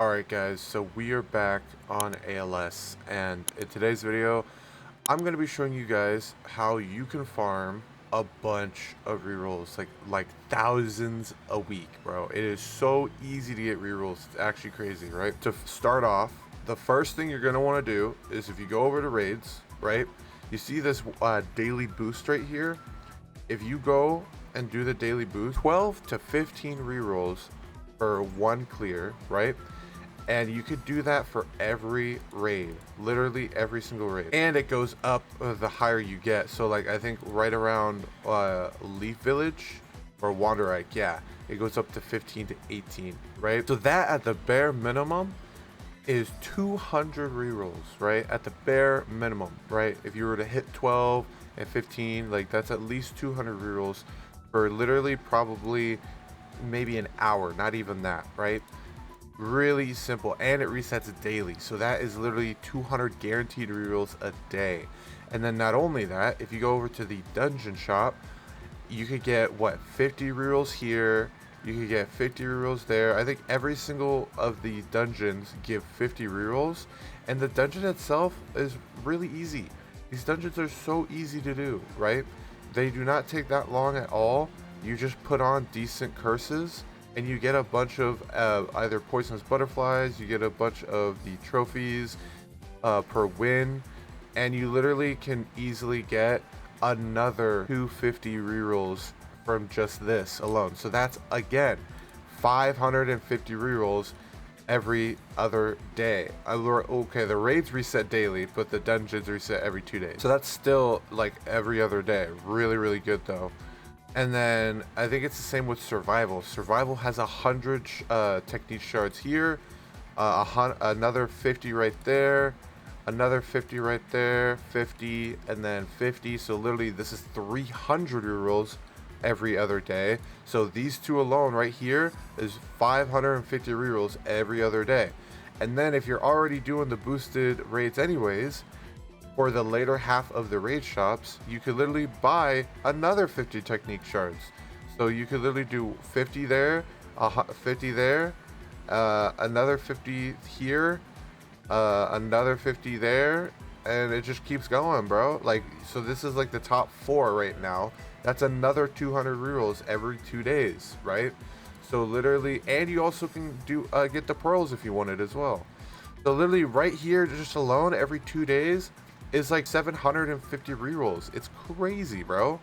Alright guys, so we are back on ALS, and in today's video I'm going to be showing you guys how you can farm a bunch of rerolls, like thousands a week, bro. It is so easy to get rerolls. It's actually crazy, right? To start off, the first thing you're going to want to do is, if you go over to raids, right, you see this daily boost right here. If you go and do the daily boost, 12 to 15 rerolls for one clear, right? And you could do that for every raid, literally every single raid, and it goes up the higher you get. So like, I think right around Leaf Village or Wanderite, yeah, it goes up to 15 to 18, right? So that at the bare minimum is 200 rerolls, right? At the bare minimum, right? If you were to hit 12 and 15, like, that's at least 200 rerolls for literally probably maybe an hour, not even that, right? Really simple, and it resets daily, so that is literally 200 guaranteed rerolls a day. And then not only that, if you go over to the dungeon shop, you could get what, 50 rerolls here, you could get 50 rerolls there. I think every single of the dungeons give 50 rerolls, and the dungeon itself is really easy. These dungeons are so easy to do, right? They do not take that long at all. You just put on decent curses and you get a bunch of either poisonous butterflies, you get a bunch of the trophies per win, and you literally can easily get another 250 rerolls from just this alone. So that's, again, 550 rerolls every other day. Okay, the raids reset daily, but the dungeons reset every 2 days. So that's still like every other day. Really, really good though. And then I think it's the same with survival. Survival has 100 technique shards here, another 50 right there, another 50 right there, 50, and then 50. So literally this is 300 rerolls every other day. So these two alone right here is 550 rerolls every other day. And then if you're already doing the boosted raids anyways, for the later half of the raid shops, you could literally buy another 50 technique shards. So you could literally do 50 there, 50 there, another 50 here, another 50 there, and it just keeps going, bro. Like, so this is like the top 4 right now. That's another 200 rerolls every 2 days, right? So literally, and you also can do get the pearls if you wanted as well. So literally right here, just alone, every 2 days is like 750 rerolls. It's crazy, bro.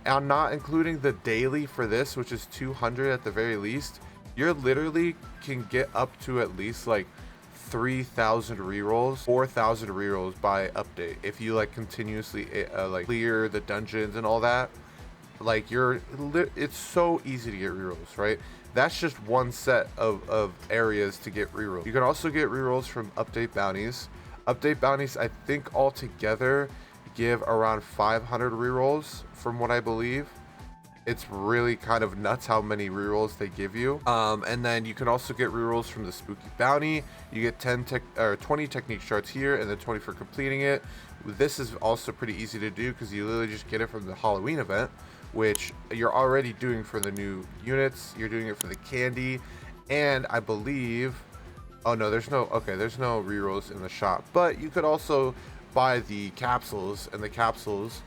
I'm not including the daily for this, which is 200 at the very least. You're literally can get up to at least like 3,000 rerolls, 4,000 rerolls by update if you like continuously like clear the dungeons and all that. Like, it's so easy to get rerolls, right? That's just one set of areas to get rerolls. You can also get rerolls from update bounties. Update bounties, I think altogether give around 500 rerolls from what I believe. It's really kind of nuts how many rerolls they give you. And then you can also get rerolls from the spooky bounty. You get 20 technique shards here, and then 20 for completing it. This is also pretty easy to do because you literally just get it from the Halloween event, which you're already doing for the new units. You're doing it for the candy, and I believe, oh no, there's no rerolls in the shop, but you could also buy the capsules, and the capsules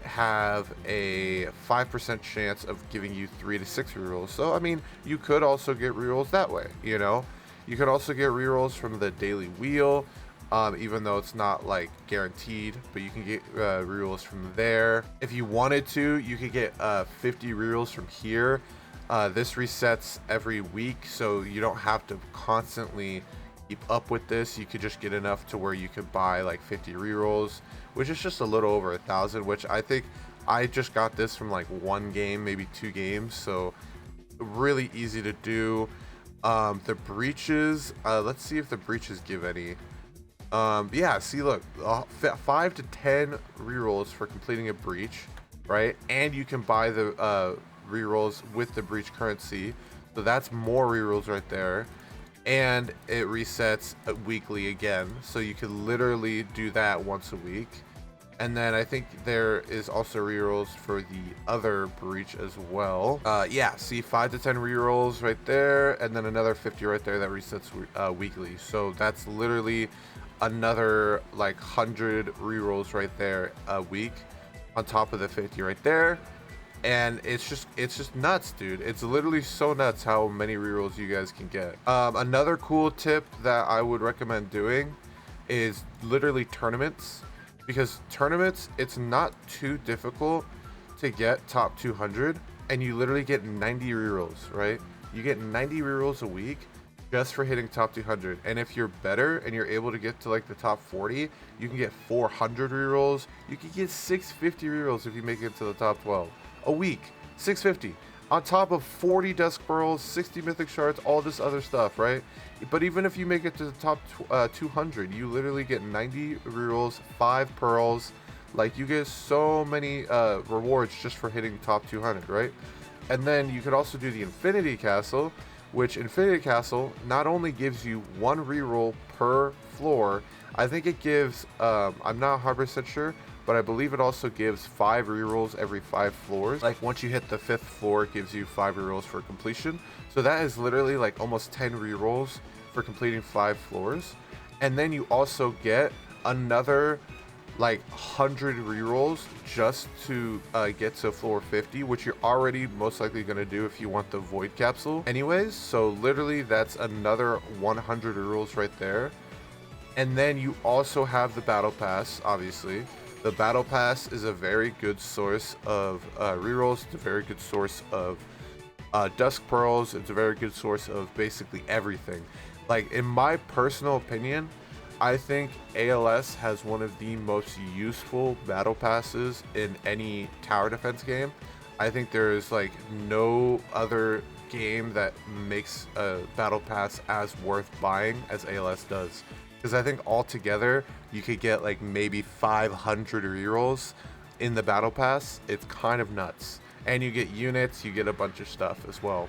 have a 5% chance of giving you 3 to 6 rerolls. So I mean, you could also get rerolls that way, you know. You could also get rerolls from the daily wheel, even though it's not like guaranteed, but you can get rerolls from there. If you wanted to, you could get 50 rerolls from here. This resets every week, so you don't have to constantly keep up with this. You could just get enough to where you could buy like 50 rerolls, which is just a little over 1,000, which I think I just got this from like 1 game, maybe 2 games, so really easy to do. The breaches, let's see if the breaches give any. Yeah, see, look, 5 to 10 rerolls for completing a breach, right? And you can buy the rerolls with the breach currency, so that's more rerolls right there. And it resets weekly again, so you can literally do that once a week. And then I think there is also rerolls for the other breach as well. Yeah, see 5 to 10 rerolls right there, and then another 50 right there that resets weekly. So that's literally another like 100 rerolls right there a week on top of the 50 right there. And it's just nuts, dude. It's literally so nuts how many rerolls you guys can get. Another cool tip that I would recommend doing is literally tournaments, because tournaments, it's not too difficult to get top 200, and you literally get 90 rerolls, right? You get 90 rerolls a week just for hitting top 200. And if you're better and you're able to get to like the top 40, you can get 400 rerolls. You can get 650 rerolls if you make it to the top 12 a week. 650 on top of 40 dusk pearls, 60 mythic shards, all this other stuff, right? But even if you make it to the top 200, you literally get 90 rerolls, 5 pearls. Like, you get so many rewards just for hitting top 200, right? And then you could also do the Infinity Castle, which Infinity Castle not only gives you 1 reroll per floor, I think it gives, I'm not 100% sure, but I believe it also gives 5 rerolls every 5 floors. Like, once you hit the 5th floor, it gives you 5 rerolls for completion. So that is literally like almost 10 rerolls for completing 5 floors. And then you also get another like 100 rerolls just to get to floor 50, which you're already most likely going to do if you want the void capsule anyways. So literally that's another 100 rerolls right there. And then you also have the battle pass. Obviously the battle pass is a very good source of rerolls. It's a very good source of dusk pearls. It's a very good source of basically everything. Like, in my personal opinion, I think ALS has one of the most useful battle passes in any tower defense game. I think there is like no other game that makes a battle pass as worth buying as ALS does. Because I think altogether you could get like maybe 500 rerolls in the battle pass. It's kind of nuts. And you get units, you get a bunch of stuff as well.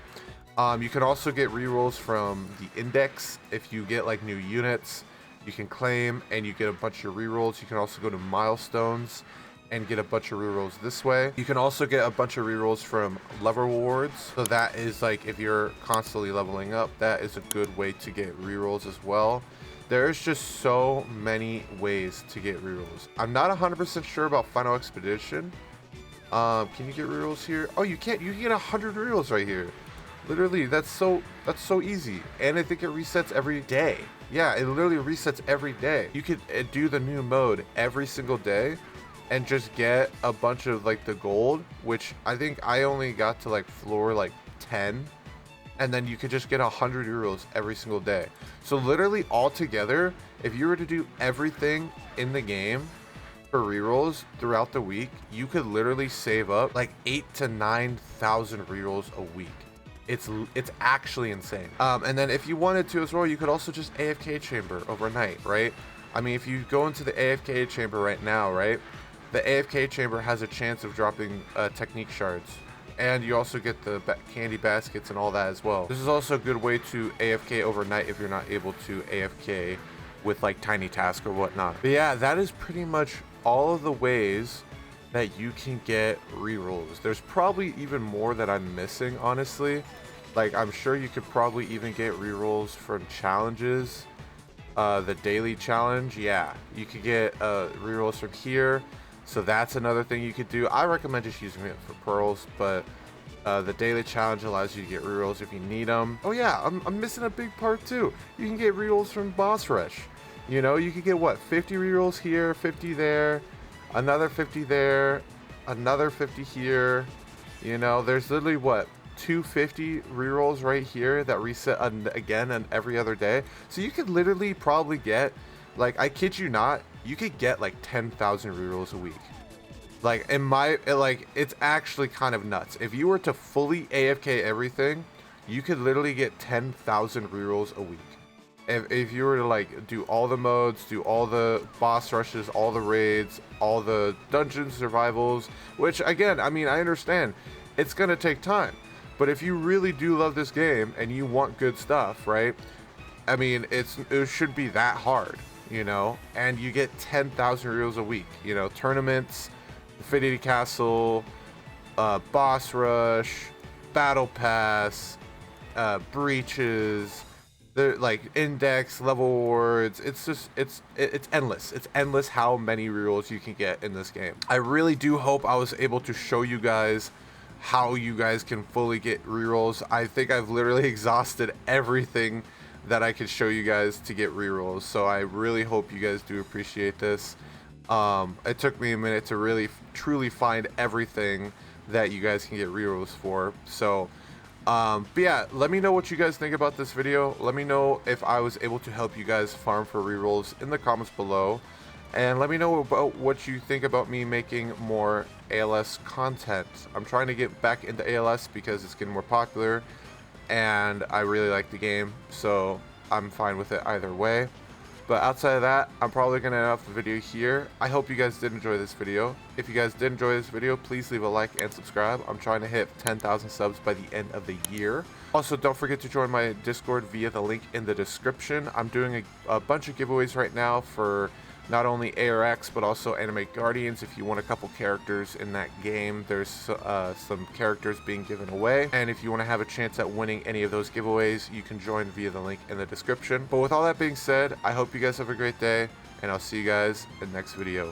You can also get rerolls from the index if you get like new units. You can claim and you get a bunch of rerolls. You can also go to milestones and get a bunch of rerolls this way. You can also get a bunch of rerolls from level rewards. So that is like, if you're constantly leveling up, that is a good way to get rerolls as well. There's just so many ways to get rerolls. I'm not 100% sure about Final Expedition. Can you get rerolls here? Oh, you can't. You can get 100 rerolls right here. Literally, that's so easy. And I think it resets every day. Yeah, it literally resets every day. You could do the new mode every single day and just get a bunch of like the gold, which I think I only got to like floor like 10. And then you could just get 100 euros every single day. So literally all together, if you were to do everything in the game for rerolls throughout the week, you could literally save up like 8,000 to 9,000 rerolls a week. It's actually insane. And then if you wanted to as well, you could also just AFK chamber overnight, right? I mean, if you go into the AFK chamber right now, right? The AFK chamber has a chance of dropping technique shards. And you also get the candy baskets and all that as well. This is also a good way to AFK overnight if you're not able to AFK with like tiny task or whatnot. But yeah, that is pretty much all of the ways that you can get rerolls. There's probably even more that I'm missing, honestly. Like, I'm sure you could probably even get rerolls from challenges. The daily challenge, yeah, you could get rerolls from here. So that's another thing you could do. I recommend just using it for pearls, but the daily challenge allows you to get rerolls if you need them. Oh yeah, I'm missing a big part too. You can get rerolls from boss rush. You know, you could get what, 50 rerolls here, 50 there, another 50 there, another 50 here. You know, there's literally what, 250 rerolls right here that reset again and every other day. So you could literally probably get, like, I kid you not, you could get like 10,000 rerolls a week. Like, it's actually kind of nuts. If you were to fully AFK everything, you could literally get 10,000 rerolls a week. If you were to like do all the modes, do all the boss rushes, all the raids, all the dungeon survivals, which again, I mean, I understand it's gonna take time, but if you really do love this game and you want good stuff, right? I mean, it should be that hard. you know, and you get 10,000 rerolls a week. You know, tournaments, Infinity Castle, boss rush, battle pass, breaches, they're like index level awards. It's just it's endless. It's endless how many rerolls you can get in this game. I really do hope I was able to show you guys how you guys can fully get rerolls. I think I've literally exhausted everything that I could show you guys to get rerolls, so I really hope you guys do appreciate this. It took me a minute to really truly find everything that you guys can get rerolls for. So but yeah, let me know what you guys think about this video. Let me know if I was able to help you guys farm for rerolls in the comments below. And let me know about what you think about me making more ALS content. I'm trying to get back into ALS because it's getting more popular and I really like the game, so I'm fine with it either way. But outside of that, I'm probably going to end off the video here. I hope you guys did enjoy this video. If you guys did enjoy this video, please leave a like and subscribe. I'm trying to hit 10,000 subs by the end of the year. Also, don't forget to join my Discord via the link in the description. I'm doing a bunch of giveaways right now for not only ARX, but also Anime Guardians. If you want a couple characters in that game, there's some characters being given away. And if you want to have a chance at winning any of those giveaways, you can join via the link in the description. But with all that being said, I hope you guys have a great day, and I'll see you guys in the next video.